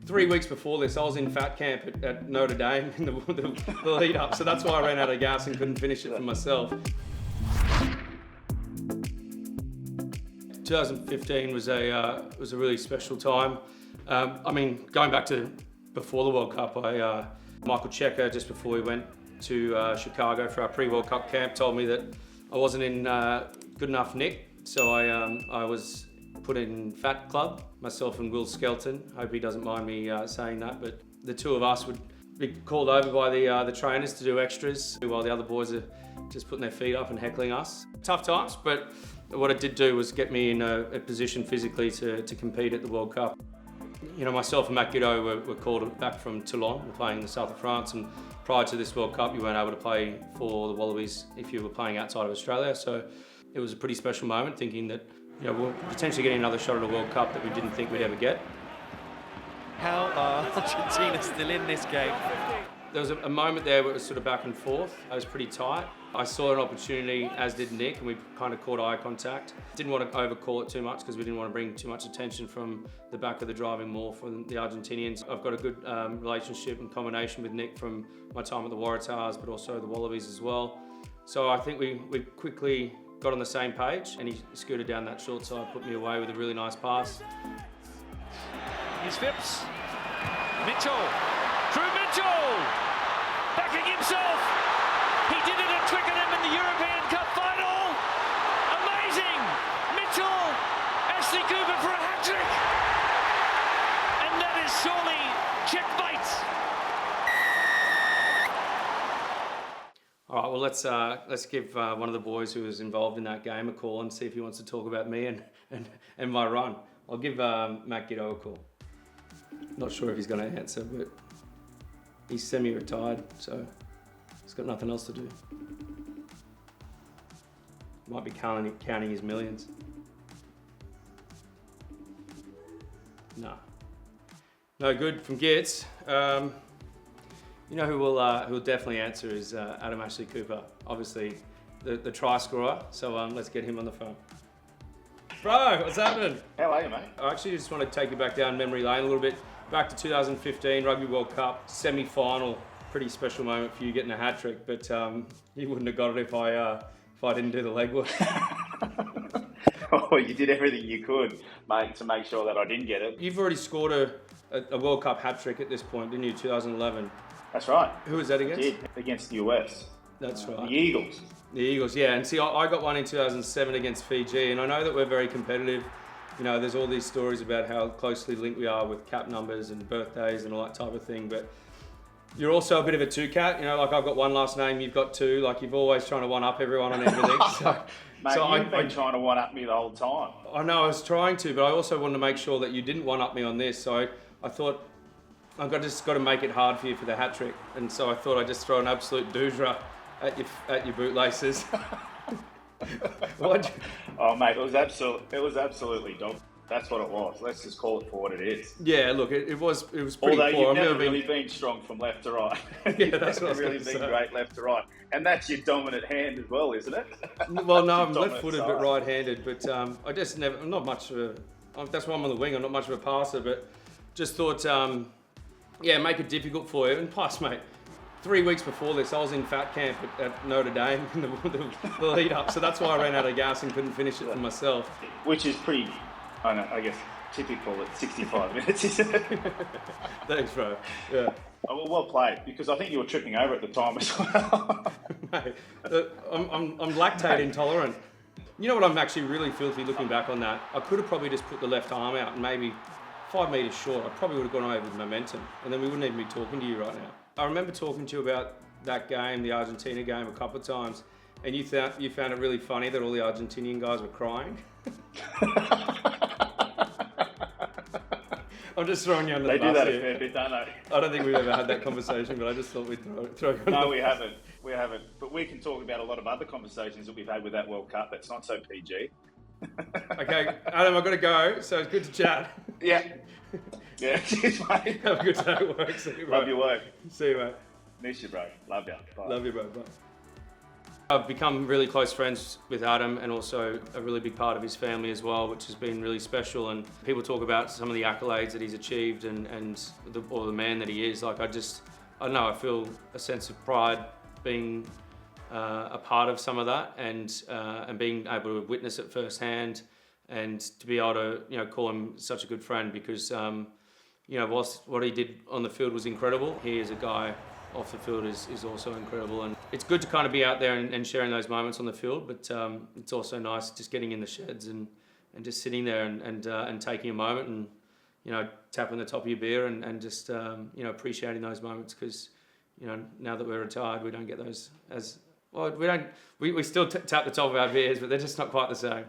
3 weeks before this, I was in fat camp at Notre Dame in the lead up, so that's why I ran out of gas and couldn't finish it for myself. 2015 was a really special time. I mean, going back to before the World Cup, Michael Checker, just before we went to Chicago for our pre-World Cup camp, told me that I wasn't in good enough nick, so I was put in Fat Club, myself and Will Skelton. Hope he doesn't mind me saying that, but the two of us would be called over by the trainers to do extras while the other boys are just putting their feet up and heckling us. Tough times, but what it did do was get me in a position physically to compete at the World Cup. You know, myself and Matt Giddo were called back from Toulon. We're playing in the south of France, and prior to this World Cup, you weren't able to play for the Wallabies if you were playing outside of Australia. So it was a pretty special moment, thinking that, you know, we're potentially getting another shot at a World Cup that we didn't think we'd ever get. How are Argentina still in this game? There was a moment there where it was sort of back and forth. I was pretty tight. I saw an opportunity, as did Nick, and we kind of caught eye contact. Didn't want to overcall it too much because we didn't want to bring too much attention from the back of the driving maul from the Argentinians. I've got a good relationship and combination with Nick from my time at the Waratahs, but also the Wallabies as well. So I think we quickly got on the same page, and he scooted down that short side, put me away with a really nice pass. Here's Phipps. Mitchell. Through Mitchell. Backing himself. He did it at Twickenham in the European Cup final. Amazing. Mitchell. Ashley Cooper for a hat-trick. And that is surely checkmate. All right, well, let's give one of the boys who was involved in that game a call and see if he wants to talk about me and my run. I'll give Matt Giddo a call. Not sure if he's going to answer, but he's semi-retired, so he's got nothing else to do. Might be counting his millions. No good from Gitz. You know who will definitely answer is Adam Ashley Cooper, obviously the try scorer. So let's get him on the phone. Bro, what's happening? How are you, mate? I actually just want to take you back down memory lane a little bit. Back to 2015 Rugby World Cup semi-final. Pretty special moment for you getting a hat trick, but you wouldn't have got it if I didn't do the legwork. Oh, you did everything you could, mate, to make sure that I didn't get it. You've already scored a World Cup hat trick at this point, didn't you? 2011. That's right. Who was that against? I did, against the US. That's right. The Eagles. The Eagles, yeah. And see, I got one in 2007 against Fiji, and I know that we're very competitive. You know, there's all these stories about how closely linked we are with cap numbers and birthdays and all that type of thing, but you're also a bit of a two-cat. You know, like I've got one last name, you've got two. Like you've always trying to one-up everyone on everything. Mate, you've been trying to one-up me the whole time. I know, I was trying to, but I also wanted to make sure that you didn't one-up me on this. So I thought, I've just got to make it hard for you for the hat trick. And so I thought I'd just throw an absolute doojra at your bootlaces. Oh, mate, it was absolutely dog. That's what it was. Let's just call it for what it is. Yeah, look, it was pretty Although poor. you've never really been strong from left to right. Yeah, that's what I was really been great left to right. And that's your dominant hand as well, isn't it? Well, no, I'm left-footed but right-handed. But I just never, I'm not much of a, that's why I'm on the wing, I'm not much of a passer, but just thought, yeah, make it difficult for you. And plus, mate, 3 weeks before this, I was in fat camp at Notre Dame in the lead up, so that's why I ran out of gas and couldn't finish it for myself. Which is pretty, I guess, typical at 65 minutes, isn't it? Thanks, bro. Yeah. Oh, well played, because I think you were tripping over at the time as well. Mate, I'm lactate intolerant. You know what, I'm actually really filthy looking back on that. I could have probably just put the left arm out and maybe 5 metres short. I probably would have gone over with momentum, and then we wouldn't even be talking to you right now. I remember talking to you about that game, the Argentina game, a couple of times, and you found it really funny that all the Argentinian guys were crying. I'm just throwing you under the bus. They do that here. a fair bit, don't they? I don't think we've ever had that conversation, but I just thought we'd throw you under No, we haven't. We haven't. But we can talk about a lot of other conversations that we've had with that World Cup. That's not so PG. Okay, Adam, I've got to go, so it's good to chat. Yeah. Yeah, cheers, mate. Have a good day at work. See you, bro. Love your work. See you, mate. Miss you, bro. Love you. Bye. Love you, bro. Bye. I've become really close friends with Adam and also a really big part of his family as well, which has been really special. And people talk about some of the accolades that he's achieved and the man that he is. Like I don't know, I feel a sense of pride being a part of some of that and being able to witness it firsthand and to be able to call him such a good friend because whilst what he did on the field was incredible, he is a guy off the field is also incredible, and it's good to kind of be out there and sharing those moments on the field, but it's also nice just getting in the sheds and just sitting there and taking a moment and tapping the top of your beer and just appreciating those moments because now that we're retired we don't get those as well. We still tap the top of our beers, but they're just not quite the same.